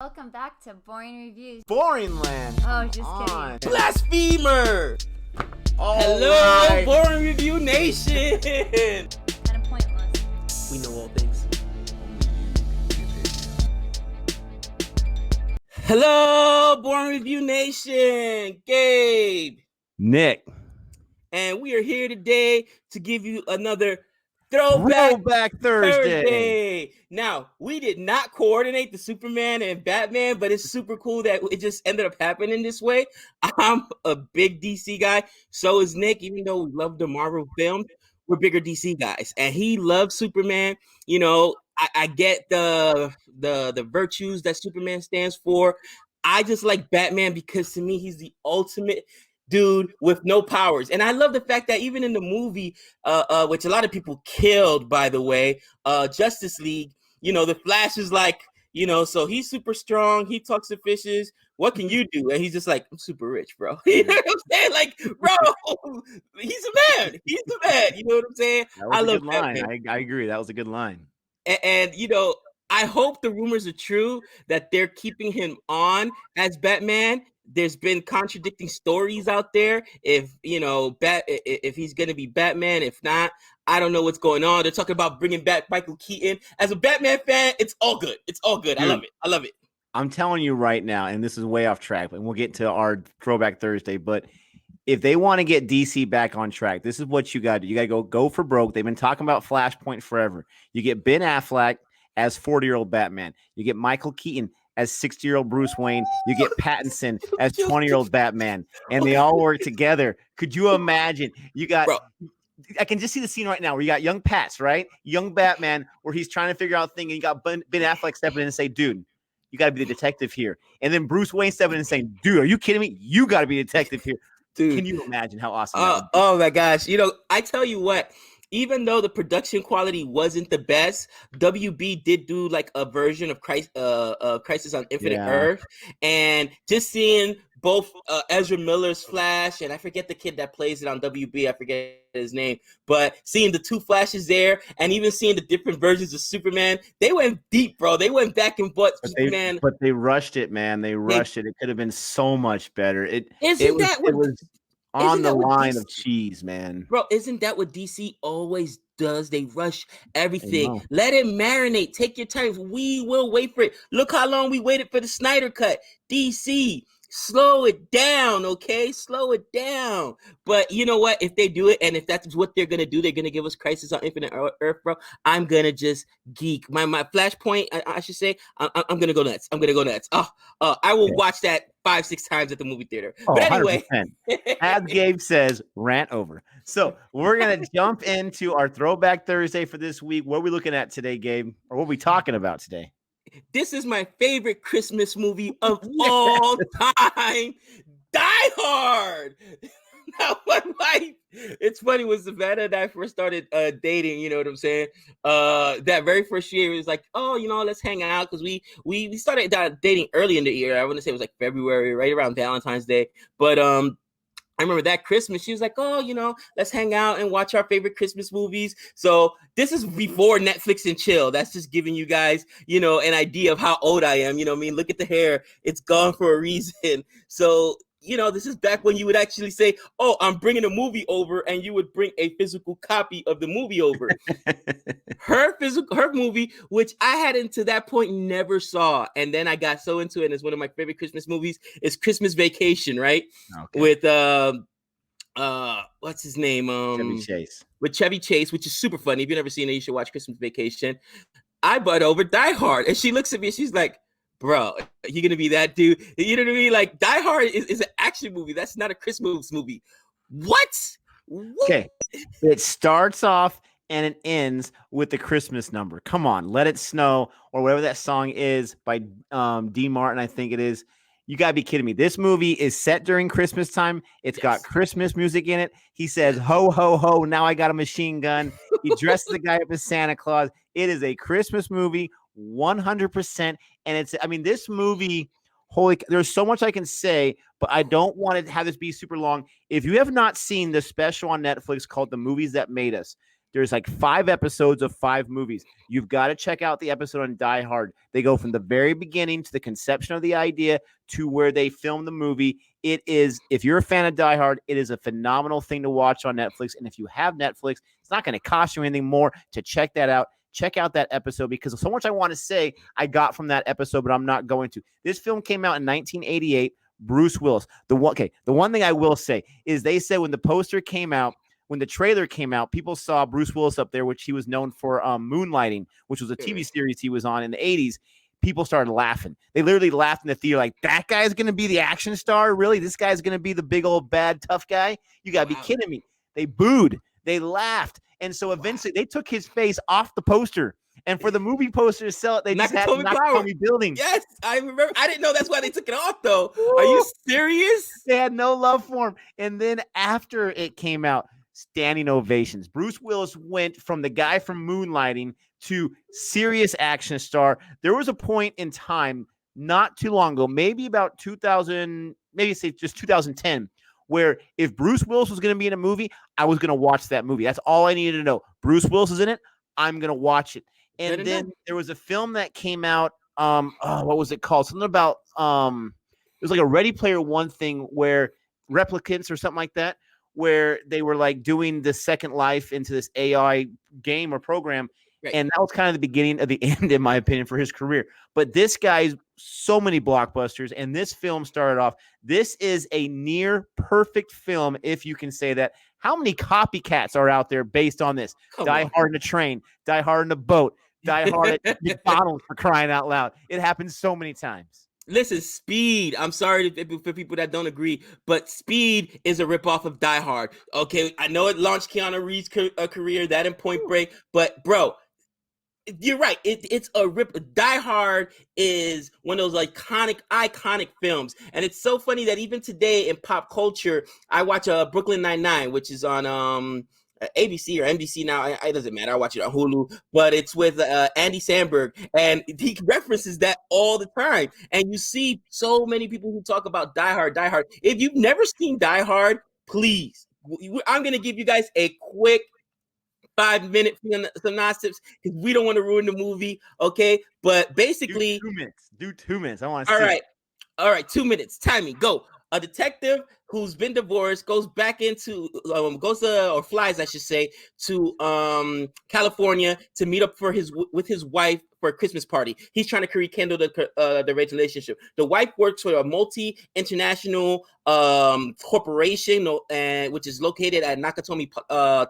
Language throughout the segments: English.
Welcome back to Boring Reviews. Boring land. Oh, just kidding. Blasphemer! Hello, right. Boring Review Nation! Kind of pointless. We know all things. Hello, Boring Review Nation! Gabe! Nick. And we are here today to give you another Throwback Thursday. Now, we did not coordinate the Superman and Batman, but it's super cool that it just ended up happening this way. I'm a big DC guy. So is Nick, even though we love the Marvel films, we're bigger DC guys. And he loves Superman. You know, I get the virtues that Superman stands for. I just like Batman because to me, he's the ultimate dude with no powers. And I love the fact that even in the movie, which a lot of people killed, by the way, Justice League, you know, the Flash is like, you know, so he's super strong. He talks to fishes. What can you do? And he's just like, I'm super rich, bro. You know what I'm saying? Like, bro, he's a man. He's a man. You know what I'm saying? That was I a love good that, line. man. I agree. That was a good line. And you know, I hope the rumors are true that they're keeping him on as Batman. There's been contradicting stories out there. If you know, if he's gonna be Batman, if not, I don't know what's going on. They're talking about bringing back Michael Keaton. As a Batman fan, it's all good. It's all good. Dude, I love it. I love it. I'm telling you right now, and this is way off track, and we'll get to our Throwback Thursday, but if they want to get DC back on track, this is what you got to do. You got to go for broke. They've been talking about Flashpoint forever. You get Ben Affleck as 40-year-old Batman. You get Michael Keaton as 60-year-old Bruce Wayne. You get Pattinson as 20-year-old Batman. And they all work together. Could you imagine? You got... Bro. I can just see the scene right now where you got young Pats, right? Young Batman, where he's trying to figure out things, and you got Ben Affleck stepping in and say, dude, you got to be the detective here. And then Bruce Wayne stepping in and saying, dude, are you kidding me? You got to be the detective here. Dude. Can you imagine how awesome that would be? Oh my gosh. You know, I tell you what, even though the production quality wasn't the best, WB did do like a version of Crisis on Infinite Earth. And just seeing both Ezra Miller's Flash, and I forget the kid that plays it on WB, I forget his name, but seeing the two Flashes there and even seeing the different versions of Superman, they went deep, bro. They went back and forth. Superman. But they rushed it, man. They rushed it. It could have been so much better. It was on the line of cheese, man. Bro, isn't that what DC always does? They rush everything. Let it marinate. Take your time. We will wait for it. Look how long we waited for the Snyder Cut. DC, slow it down, okay? Slow it down. But you know what? If they do it, and if that's what they're going to do, they're going to give us Crisis on Infinite Earth, bro. I'm going to just geek. My Flashpoint, I should say, I'm going to go nuts. I'm going to go nuts. I will watch that 5-6 times at the movie theater. But anyway. 100%. As Gabe says, rant over. So we're going to jump into our Throwback Thursday for this week. What are we looking at today, Gabe? Or what are we talking about today? This is my favorite Christmas movie of all time, Die Hard. Now, my wife, it's funny, when Savannah and I first started dating, you know what I'm saying? That very first year, it was like, oh, you know, let's hang out, because we started dating early in the year. I want to say it was like February, right around Valentine's Day. But I remember that Christmas, she was like, oh, you know, let's hang out and watch our favorite Christmas movies. So this is before Netflix and chill. That's just giving you guys, you know, an idea of how old I am. You know what I mean? Look at the hair. It's gone for a reason. So, you know, this is back when you would actually say, oh, I'm bringing a movie over, and you would bring a physical copy of the movie over. Her movie, which I had until that point never saw. And then I got so into it, and it's one of my favorite Christmas movies, is Christmas Vacation, right? Okay. With what's his name? Chevy Chase. With Chevy Chase, which is super funny. If you've never seen it, you should watch Christmas Vacation. I bought over Die Hard, and she looks at me and she's like, bro, you gonna be that dude? You know what I mean? Like, Die Hard is an action movie. That's not a Christmas movie. What? Okay. It starts off and it ends with the Christmas number. Come on, Let It Snow, or whatever that song is by D. Martin, I think it is. You gotta be kidding me. This movie is set during Christmas time. It's got Christmas music in it. He says, ho, ho, ho, now I got a machine gun. He dresses the guy up as Santa Claus. It is a Christmas movie, 100%. And it's, I mean, this movie, there's so much I can say, but I don't want to have this be super long. If you have not seen the special on Netflix called The Movies That Made Us, There's like 5 episodes of 5 movies. You've got to check out the episode on Die Hard. They go from the very beginning to the conception of the idea to where they film the movie. It is, if you're a fan of Die Hard, it is a phenomenal thing to watch on Netflix. And if you have Netflix, it's not going to cost you anything more to check that out. Check out that episode because so much I want to say I got from that episode, but I'm not going to. This film came out in 1988. Bruce Willis. The one thing I will say is they said when the poster came out, when the trailer came out, people saw Bruce Willis up there, which he was known for Moonlighting, which was a TV series he was on in the 80s. People started laughing. They literally laughed in the theater like, that guy's going to be the action star? Really? This guy's going to be the big old bad tough guy? You got to be kidding me. They booed. They laughed. And so eventually they took his face off the poster. And for the movie poster to sell it, they just had Nakatomi Building. Yes, I remember. I didn't know that's why they took it off, though. Are you serious? They had no love for him. And then after it came out, standing ovations. Bruce Willis went from the guy from Moonlighting to serious action star. There was a point in time not too long ago, maybe about 2000, maybe say just 2010, where if Bruce Willis was going to be in a movie, I was going to watch that movie. That's all I needed to know. Bruce Willis is in it. I'm going to watch it. And then there was a film that came out. What was it called? Something about it was like a Ready Player One thing where replicants or something like that, where they were like doing the second life into this AI game or program. Right. And that was kind of the beginning of the end, in my opinion, for his career. But this guy's so many blockbusters, and this film started off. This is a near perfect film, if you can say that. How many copycats are out there based on this? Die Hard in a train, Die Hard in a boat, Die Hard at McDonald's, for crying out loud. It happens so many times. Listen, Speed. I'm sorry for people that don't agree, but Speed is a ripoff of Die Hard. Okay, I know it launched Keanu Reeves' career, that in Point Break, but bro, you're right. It's a rip. Die Hard is one of those iconic films, and it's so funny that even today in pop culture, I watch Brooklyn Nine-Nine, which is on ABC or NBC now. It doesn't matter. I watch it on Hulu, but it's with Andy Samberg, and he references that all the time. And you see so many people who talk about Die Hard. If you've never seen Die Hard, please, I'm going to give you guys a quick 5-minute synopsis because we don't want to ruin the movie, okay? But basically, do 2 minutes. I want to see. All right, 2 minutes. Timing, go. A detective who's been divorced goes back into flies, I should say, to California to meet up with his wife for a Christmas party. He's trying to rekindle the relationship. The wife works for a multi-international corporation, which is located at Nakatomi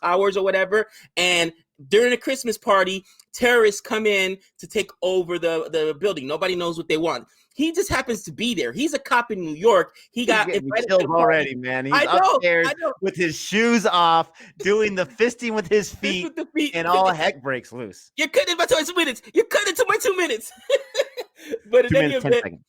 Towers or whatever. And during the Christmas party, terrorists come in to take over the building. Nobody knows what they want. He just happens to be there. He's a cop in New York. He got invited already, man. He's upstairs with his shoes off, doing the fisting with his feet, and all heck breaks loose. You're cutting my 2 minutes. You're cutting into my 2 minutes. But in any event,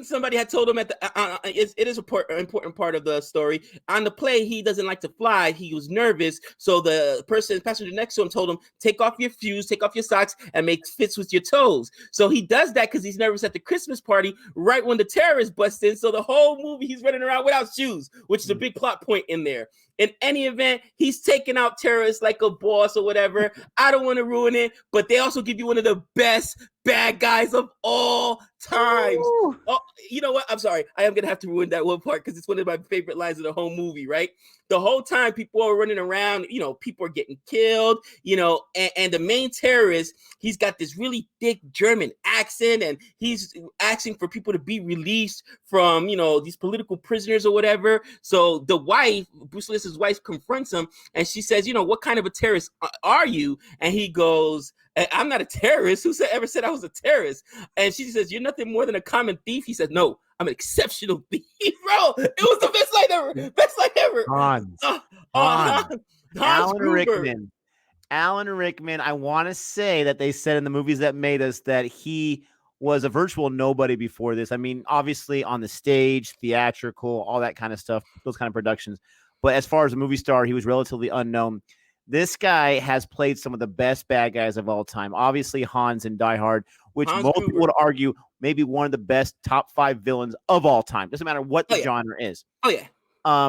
somebody had told him at the it is an important part of the story. On the plane, he doesn't like to fly. He was nervous, so the passenger next to him told him, take off your shoes, take off your socks, and make fits with your toes. So he does that because he's nervous at the Christmas party right when the terrorists bust in. So the whole movie he's running around without shoes, which is a big plot point in there. In any event, he's taking out terrorists like a boss or whatever. I don't want to ruin it, but they also give you one of the best bad guys of all times. Oh, you know what? I'm sorry. I am going to have to ruin that one part because it's one of my favorite lines of the whole movie, right? The whole time people are running around, people are getting killed, and the main terrorist, he's got this really thick German accent, and he's asking for people to be released from, these political prisoners or whatever. So the wife, Bruce Willis's wife, confronts him, and she says, what kind of a terrorist are you? And he goes, I'm not a terrorist. Who ever said I was a terrorist? And she says, you're nothing more than a common thief. He said, no, I'm an exceptional thief, bro. It was the best line ever. Best line ever. Alan Rickman. I want to say that they said in the Movies That Made Us that he was a virtual nobody before this. I mean, obviously on the stage, theatrical, all that kind of stuff, those kind of productions. But as far as a movie star, he was relatively unknown. This guy has played some of the best bad guys of all time. Obviously, Hans in Die Hard, which most people would argue maybe one of the best top 5 villains of all time. Doesn't matter what the genre is. Oh, yeah.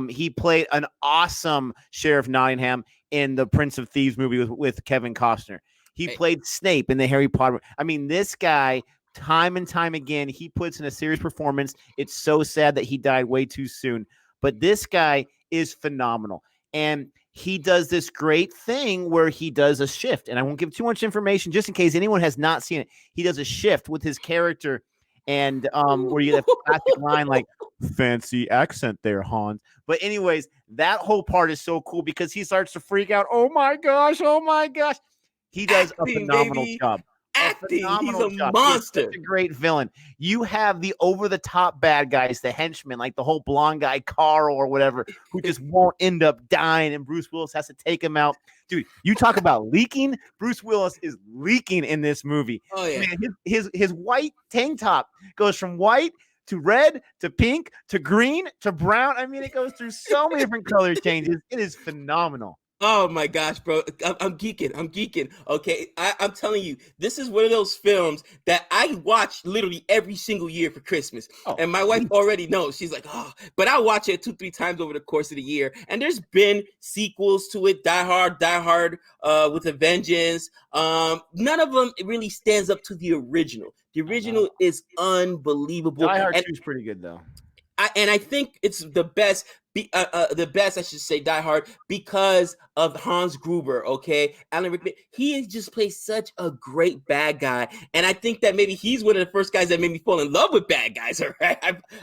He played an awesome Sheriff Nottingham in the Prince of Thieves movie with Kevin Costner. He played Snape in the Harry Potter. I mean, this guy, time and time again, he puts in a serious performance. It's so sad that he died way too soon. But this guy is phenomenal. And he does this great thing where he does a shift. And I won't give too much information just in case anyone has not seen it. He does a shift with his character. And where you get a classic line like, fancy accent there, Hans. But anyways, that whole part is so cool because he starts to freak out. Oh my gosh. He does a phenomenal job. Acting. He's a monster. He's such a great villain. You have the over-the-top bad guys, the henchmen, like the whole blonde guy, Carl or whatever, who just won't end up dying, and Bruce Willis has to take him out. Dude, you talk about leaking. Bruce Willis is leaking in this movie. Oh, yeah. Man, his white tank top goes from white to red to pink to green to brown. I mean, it goes through so many different color changes. It is phenomenal. Oh my gosh, bro. I'm geeking. Okay. I'm telling you, this is one of those films that I watch literally every single year for Christmas. Oh. And my wife already knows. She's like, but I watch it 2-3 times over the course of the year. And there's been sequels to it. Die Hard with a Vengeance. None of them really stands up to the original. The original is unbelievable. Die Hard 2 is pretty good though. I think it's the best. I should say, Die Hard, because of Hans Gruber. Okay, Alan Rickman. He just plays such a great bad guy, and I think that maybe he's one of the first guys that made me fall in love with bad guys. All right,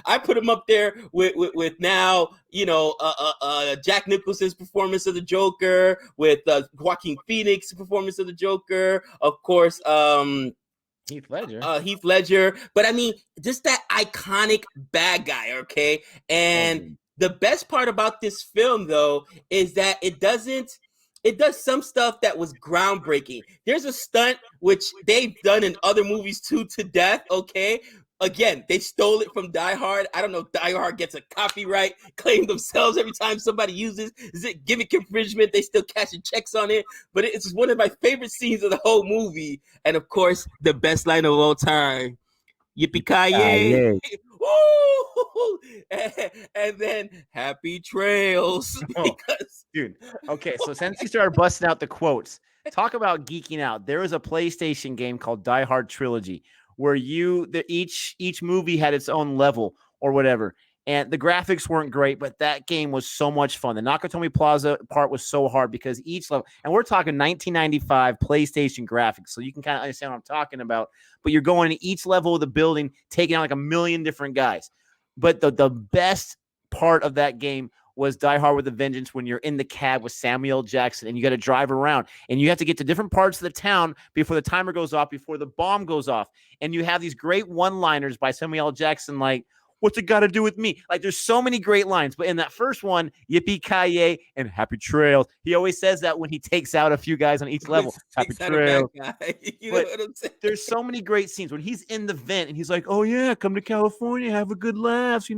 I put him up there with now, Jack Nicholson's performance of the Joker, with Joaquin Phoenix's performance of the Joker, of course. Heath Ledger. But I mean, just that iconic bad guy, okay? And the best part about this film, though, is that it does some stuff that was groundbreaking. There's a stunt which they've done in other movies too, to death, okay? Again, they stole it from Die Hard. I don't know if Die Hard gets a copyright claim themselves every time somebody uses. Is it gimmick infringement? They still cashing checks on it. But it's one of my favorite scenes of the whole movie. And of course, the best line of all time. Yippee-ki-yay. Woo! And then happy trails. Dude, okay, so since you started busting out the quotes, talk about geeking out. There was a PlayStation game called Die Hard Trilogy where each movie had its own level or whatever. And the graphics weren't great, but that game was so much fun. The Nakatomi Plaza part was so hard because each level, and we're talking 1995 PlayStation graphics, so you can kind of understand what I'm talking about. But you're going to each level of the building, taking out like a million different guys. But the best part of that game was Die Hard with a Vengeance, when you're in the cab with Samuel L. Jackson and you got to drive around and you have to get to different parts of the town before the timer goes off, before the bomb goes off. And you have these great one-liners by Samuel L. Jackson like, what's it got to do with me? Like, there's so many great lines. But in that first one, yippee-ki-yay and happy trails. He always says that when he takes out a few guys on each level. Happy trails. You know what I'm saying? There's so many great scenes when he's in the vent and he's like, oh, yeah, come to California, have a good laugh.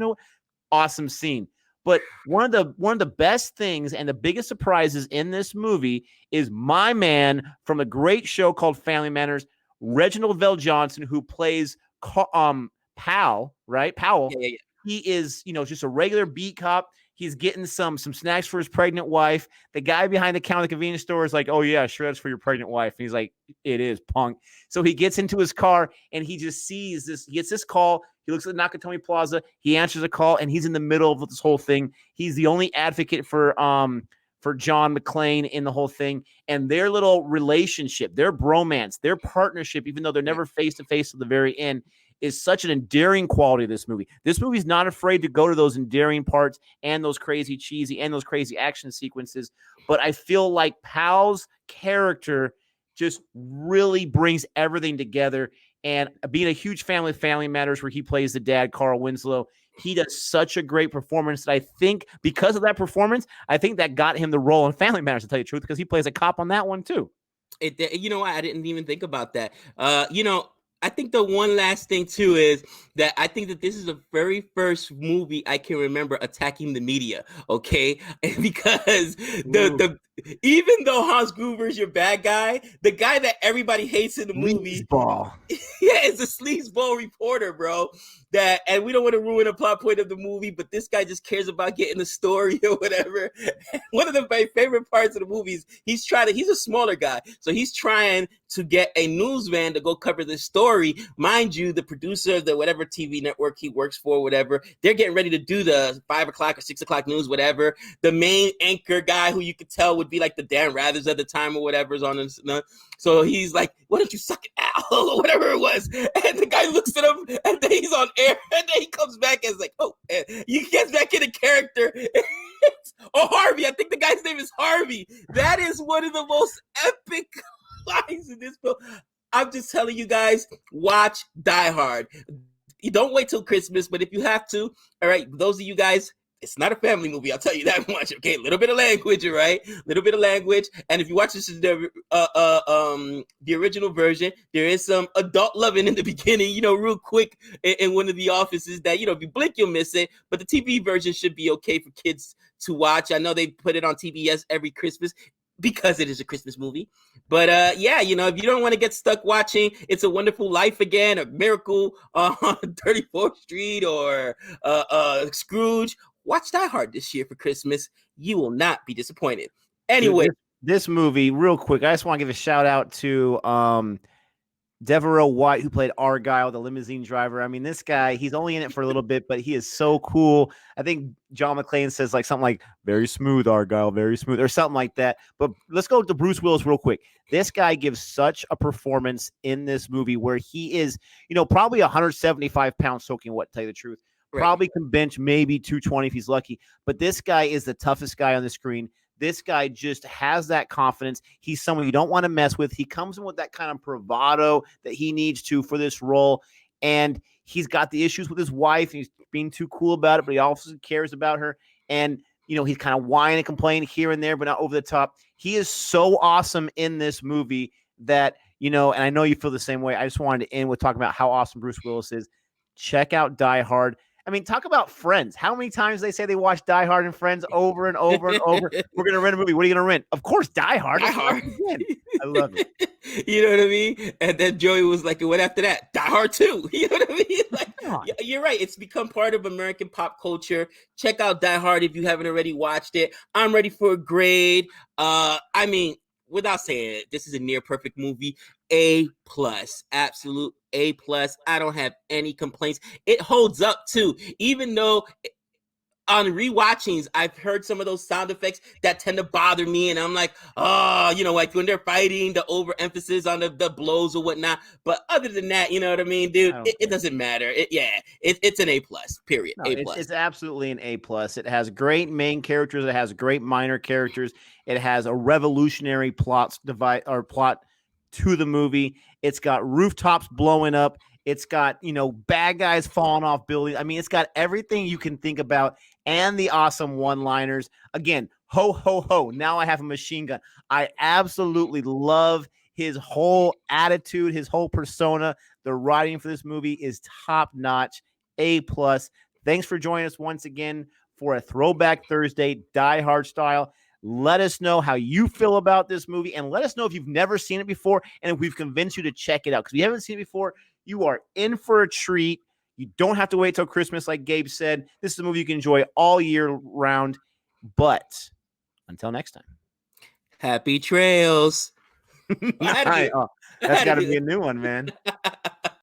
Awesome scene. But one of the best things and the biggest surprises in this movie is my man from a great show called Family Matters, Reginald Vel Johnson, who plays Powell, right? Powell. Yeah. He is, just a regular beat cop. He's getting some snacks for his pregnant wife. The guy behind the counter at the convenience store is like, oh, yeah, sure, that's for your pregnant wife. And he's like, it is, punk. So he gets into his car and he just sees this, he gets this call. He looks at the Nakatomi Plaza. He answers a call and he's in the middle of this whole thing. He's the only advocate for John McClane in the whole thing. And their little relationship, their bromance, their partnership, even though they're never face to face to the very end, is such an endearing quality of this movie. This movie's not afraid to go to those endearing parts and those crazy cheesy and those crazy action sequences. But I feel like Powell's character just really brings everything together. And being a huge fan of Family Matters, where he plays the dad, Carl Winslow, he does such a great performance that I think because of that performance, I think that got him the role in Family Matters, to tell you the truth, because he plays a cop on that one too. I didn't even think about that. I think the one last thing too is that I think that this is the very first movie I can remember attacking the media. Okay, because the even though Hans Gruber's your bad guy, the guy that everybody hates in the movie, Sleazeball. yeah, is a sleazeball reporter, bro. that, and we don't want to ruin a plot point of the movie, but this guy just cares about getting the story or whatever. One of my favorite parts of the movie is he's a smaller guy, so he's trying to get a news van to go cover the story. Mind you, the producer of the whatever TV network he works for, whatever, they're getting ready to do the 5 o'clock or 6 o'clock news, whatever. The main anchor guy, who you could tell would be like the Dan Rathers at the time or whatever, is on this. So he's like, "Why don't you suck it, Al?" or whatever it was. And the guy looks at him, and then he's on air, and then he comes back and is like, "Oh," and he gets back into character. Oh, Harvey. I think the guy's name is Harvey. That is one of the most epic lines in this film. I'm just telling you guys, watch Die Hard. You don't wait till Christmas, but if you have to, all right, those of you guys, it's not a family movie, I'll tell you that much. Okay, a little bit of language, all right? A little bit of language. And if you watch this, the original version, there is some adult loving in the beginning, real quick in one of the offices that, if you blink, you'll miss it. But the TV version should be okay for kids to watch. I know they put it on TBS every Christmas because it is a Christmas movie. But if you don't want to get stuck watching It's a Wonderful Life again, or Miracle on 34th Street, or Scrooge, watch Die Hard this year for Christmas. You will not be disappointed. Anyway, this movie, real quick, I just want to give a shout out to Devereaux White, who played Argyle, the limousine driver. I mean, this guy, he's only in it for a little bit, but he is so cool. I think John McClane says something like, "Very smooth, Argyle, very smooth," or something like that. But let's go to Bruce Willis real quick. This guy gives such a performance in this movie where he is, probably 175 pounds soaking wet, to tell you the truth. Right. Probably can bench maybe 220 if he's lucky. But this guy is the toughest guy on the screen. This guy just has that confidence. He's someone you don't want to mess with. He comes in with that kind of bravado that he needs to for this role. And he's got the issues with his wife. And he's being too cool about it, but he also cares about her. And, he's kind of whining and complaining here and there, but not over the top. He is so awesome in this movie that, and I know you feel the same way. I just wanted to end with talking about how awesome Bruce Willis is. Check out Die Hard. I mean, talk about Friends. How many times they say they watch Die Hard and Friends over and over and over? We're going to rent a movie. What are you going to rent? Of course, Die Hard. Die Hard. I love it. You know what I mean? And then Joey was like, what after that? Die Hard 2. You know what I mean? Like, you're right. It's become part of American pop culture. Check out Die Hard if you haven't already watched it. I'm ready for a grade. I mean, without saying it, this is a near perfect movie. A+, absolute A+. I don't have any complaints. It holds up too, even though on rewatchings, I've heard some of those sound effects that tend to bother me, and I'm like, like when they're fighting, the overemphasis on the blows or whatnot. But other than that, you know what I mean, dude, it doesn't matter. It's an A+, period. No, A+. It's absolutely an A+. It has great main characters. It has great minor characters. It has a revolutionary plot to the movie. It's got rooftops blowing up. It's got, bad guys falling off buildings. I mean, it's got everything you can think about and the awesome one-liners. Again, ho, ho, ho. Now I have a machine gun. I absolutely love his whole attitude, his whole persona. The writing for this movie is top-notch. A+. Thanks for joining us once again for a Throwback Thursday, Die Hard style. Let us know how you feel about this movie, and let us know if you've never seen it before and if we've convinced you to check it out. Because if you haven't seen it before, you are in for a treat. You don't have to wait till Christmas, like Gabe said. This is a movie you can enjoy all year round. But until next time. Happy trails. That's got to be a new one, man.